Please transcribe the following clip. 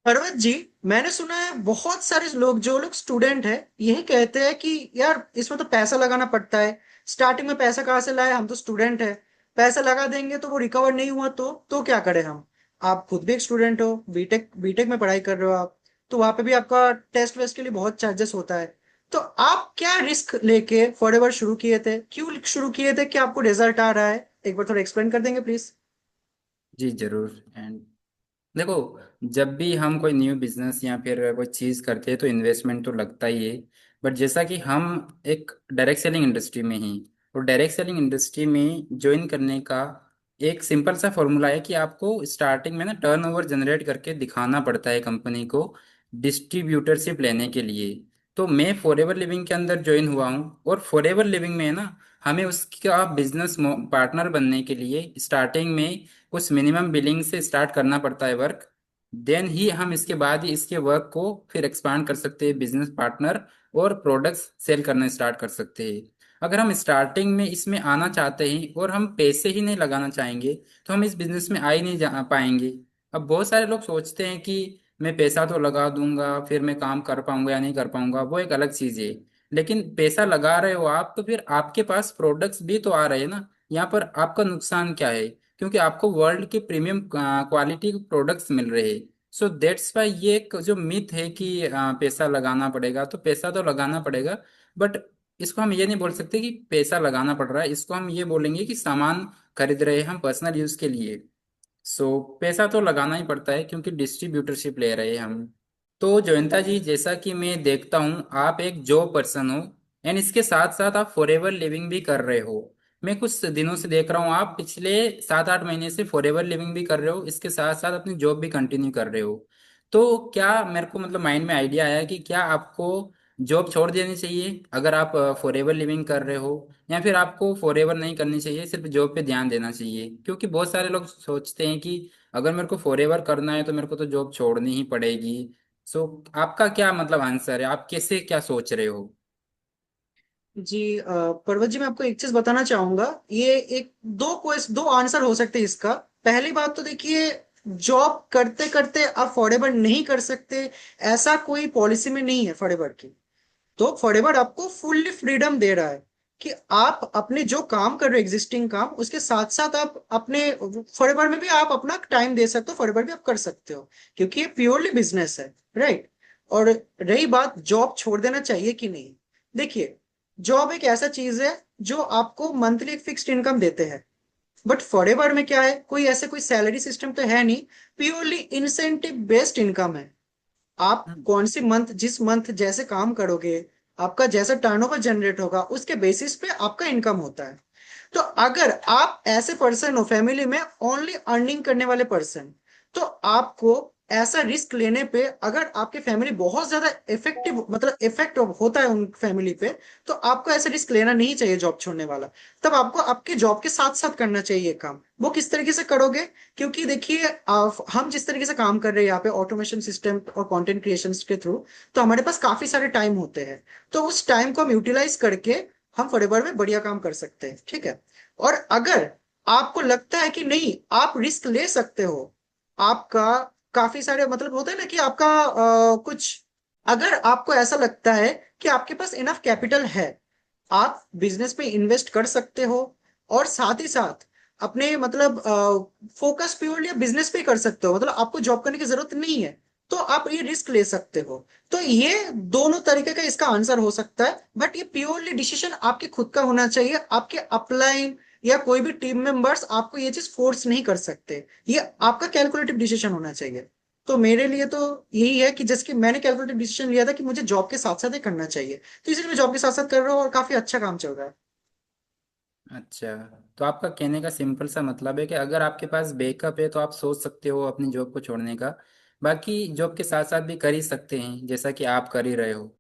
पर्वत जी, मैंने सुना है बहुत सारे लोग जो लोग स्टूडेंट हैं यही कहते हैं कि यार इसमें तो पैसा लगाना पड़ता है। स्टार्टिंग में पैसा कहाँ से लाए, हम तो स्टूडेंट है। पैसा लगा देंगे तो वो रिकवर नहीं हुआ तो क्या करें हम। आप खुद भी एक स्टूडेंट हो, बीटेक बीटेक में पढ़ाई कर रहे हो आप। तो वहां पे भी आपका टेस्ट वेस्ट के लिए बहुत चार्जेस होता है। तो आप क्या रिस्क लेके फॉरएवर शुरू किए थे, क्यों शुरू किए थे, क्या आपको रिजल्ट आ रहा है? एक बार थोड़ा एक्सप्लेन कर देंगे प्लीज। जी जरूर। एंड देखो, जब भी हम कोई न्यू बिजनेस या फिर कोई चीज़ करते हैं तो इन्वेस्टमेंट तो लगता ही है। बट जैसा कि हम एक डायरेक्ट सेलिंग इंडस्ट्री में ही, और डायरेक्ट सेलिंग इंडस्ट्री में ज्वाइन करने का एक सिंपल सा फॉर्मूला है कि आपको स्टार्टिंग में ना टर्नओवर जनरेट करके दिखाना पड़ता है कंपनी को डिस्ट्रीब्यूटरशिप लेने के लिए। तो मैं फॉरएवर लिविंग के अंदर ज्वाइन हुआ हूँ, और फॉरएवर लिविंग में है ना, हमें उसका बिजनेस पार्टनर बनने के लिए स्टार्टिंग में कुछ मिनिमम बिलिंग से स्टार्ट करना पड़ता है वर्क। देन ही हम इसके बाद ही इसके वर्क को फिर एक्सपांड कर सकते हैं बिजनेस पार्टनर, और प्रोडक्ट्स सेल करना स्टार्ट कर सकते हैं। अगर हम स्टार्टिंग में इसमें आना चाहते हैं और हम पैसे ही नहीं लगाना चाहेंगे तो हम इस बिजनेस में आ ही नहीं जा पाएंगे। अब बहुत सारे लोग सोचते हैं कि मैं पैसा तो लगा दूंगा, फिर मैं काम कर पाऊंगा या नहीं कर पाऊंगा, वो एक अलग चीज है। लेकिन पैसा लगा रहे हो आप तो फिर आपके पास प्रोडक्ट्स भी तो आ रहे हैं ना। यहाँ पर आपका नुकसान क्या है? क्योंकि आपको वर्ल्ड के प्रीमियम क्वालिटी के प्रोडक्ट्स मिल रहे हैं। सो दैट्स वाई ये एक जो मिथ है कि पैसा लगाना पड़ेगा, तो पैसा तो लगाना पड़ेगा। बट इसको हम ये नहीं बोल सकते कि पैसा लगाना पड़ रहा है, इसको हम ये बोलेंगे कि सामान खरीद रहे हैं हम पर्सनल यूज के लिए। सो पैसा तो लगाना ही पड़ता है क्योंकि डिस्ट्रीब्यूटरशिप ले रहे हैं हम। तो जयंता जी, जैसा कि मैं देखता हूँ आप एक जॉब पर्सन हो, एंड इसके साथ साथ आप फॉरएवर लिविंग भी कर रहे हो। मैं कुछ दिनों से देख रहा हूँ आप पिछले 7-8 महीने से फॉरएवर लिविंग भी कर रहे हो, इसके साथ साथ अपनी जॉब भी कंटिन्यू कर रहे हो। तो क्या मेरे को मतलब माइंड में आइडिया आया कि क्या आपको जॉब छोड़ देनी चाहिए अगर आप फॉरएवर लिविंग कर रहे हो, या फिर आपको फॉरएवर नहीं करनी चाहिए, सिर्फ जॉब पे ध्यान देना चाहिए? क्योंकि बहुत सारे लोग सोचते हैं कि अगर मेरे को फॉरएवर करना है तो मेरे को तो जॉब छोड़नी ही पड़ेगी। सो आपका क्या मतलब आंसर है, आप कैसे क्या सोच रहे हो? जी पर्वत जी, मैं आपको एक चीज बताना चाहूंगा। ये एक दो आंसर हो सकते हैं इसका। पहली बात तो देखिए, जॉब करते करते आप फॉरएवर नहीं कर सकते, ऐसा कोई पॉलिसी में नहीं है फॉरएवर की। तो फॉरएवर आपको फुल्ली फ्रीडम दे रहा है कि आप अपने जो काम कर रहे हो एग्जिस्टिंग काम, उसके साथ साथ आप अपने फॉरएवर में भी आप अपना टाइम दे सकते हो, फॉरएवर भी आप कर सकते हो, क्योंकि ये प्योरली बिजनेस है, राइट। और रही बात जॉब छोड़ देना चाहिए कि नहीं, देखिए, जॉब एक ऐसा चीज है जो आपको मंथली एक फिक्स्ड इनकम देते हैं। बट फॉरएवर में क्या है, कोई ऐसे कोई सैलरी सिस्टम तो है नहीं, प्योरली इंसेंटिव बेस्ड इनकम है। आप हम्म। कौन सी मंथ, जिस मंथ जैसे काम करोगे, आपका जैसा टर्नओवर जनरेट होगा उसके बेसिस पे आपका इनकम होता है। तो अगर आप ऐसे पर्सन हो फैमिली में ओनली अर्निंग करने वाले पर्सन, तो आपको ऐसा रिस्क लेने पे, अगर आपकी फैमिली बहुत ज्यादा इफेक्टिव मतलब इफेक्ट होता है उन फैमिली पे, तो आपको ऐसा रिस्क लेना नहीं चाहिए जॉब छोड़ने वाला। तब आपको आपके जॉब के साथ साथ करना चाहिए काम। वो किस तरीके से करोगे? क्योंकि देखिए, हम जिस तरीके से काम कर रहे हैं यहाँ पे ऑटोमेशन सिस्टम और कंटेंट क्रिएशन के थ्रू, तो हमारे पास काफी सारे टाइम होते हैं। तो उस टाइम को हम यूटिलाइज करके हम फॉरएवर में बढ़िया काम कर सकते हैं, ठीक है। और अगर आपको लगता है कि नहीं, आप रिस्क ले सकते हो, आपका काफी सारे मतलब होता है ना कि आपका कुछ, अगर आपको ऐसा लगता है कि आपके पास इनफ कैपिटल है, आप बिजनेस में इन्वेस्ट कर सकते हो, और साथ ही साथ अपने मतलब फोकस प्योरली बिजनेस पे कर सकते हो, मतलब आपको जॉब करने की जरूरत नहीं है, तो आप ये रिस्क ले सकते हो। तो ये दोनों तरीके का इसका आंसर हो सकता है, बट ये प्योरली डिसीजन आपके खुद का होना चाहिए। आपके अपलाइन या कोई भी टीम मेंबर्स आपको ये चीज फोर्स नहीं कर सकते, ये आपका कैलकुलेटिव डिसीजन होना चाहिए। तो मेरे लिए तो यही है कि जैसे कि मैंने कैलकुलेटिव डिसीजन लिया था कि मुझे जॉब के साथ साथ ही करना चाहिए, तो इसलिए मैं जॉब के साथ साथ कर रहा हूँ और काफी अच्छा काम चल रहा है। अच्छा, तो आपका कहने का सिंपल सा मतलब है कि अगर आपके पास बैकअप है तो आप सोच सकते हो अपनी जॉब को छोड़ने का। बाकी जॉब के साथ साथ भी कर ही सकते हैं जैसा कि आप कर ही रहे हो।